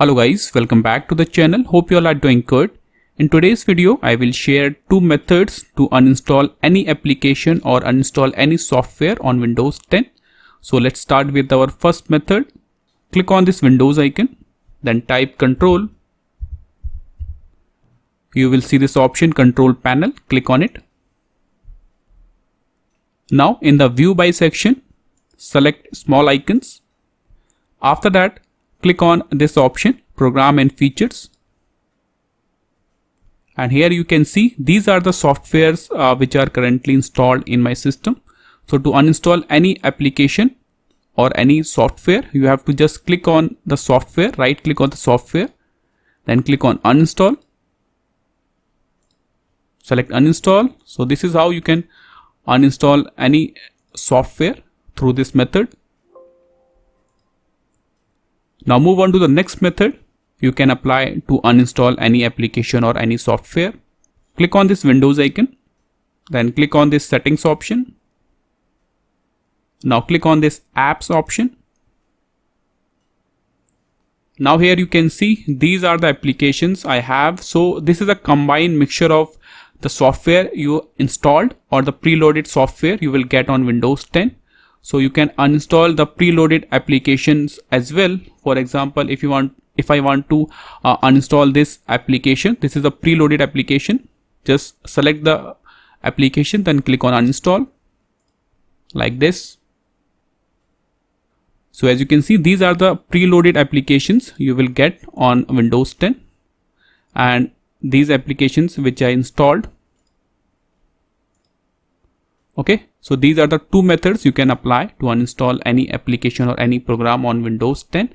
Hello guys, welcome back to the channel. Hope you all are doing good. In today's video, I will share two methods to uninstall any application or uninstall any software on Windows 10. So let's start with our first method. Click on this Windows icon, then type Control. You will see this option Control Panel. Click on it. Now in the View By section, select Small Icons. After that, click on this option Program and Features, and here you can see these are the softwares which are currently installed in my system. So to uninstall any application or any software, you have to just click on the software, right click on the software, then click on Uninstall, select Uninstall. So this is how you can uninstall any software through this method. Now move on to the next method you can apply to uninstall any application or any software. Click on this Windows icon, then click on this Settings option. Now click on this Apps option. Now here you can see these are the applications I have. So this is a combined mixture of the software you installed or the preloaded software you will get on Windows 10. So you can uninstall the preloaded applications as well. For example, if I want to uninstall this application, this is a preloaded application. Just select the application, then click on Uninstall like this. So as you can see, these are the preloaded applications you will get on Windows 10, and these applications which I installed. Okay, so these are the two methods you can apply to uninstall any application or any program on Windows 10.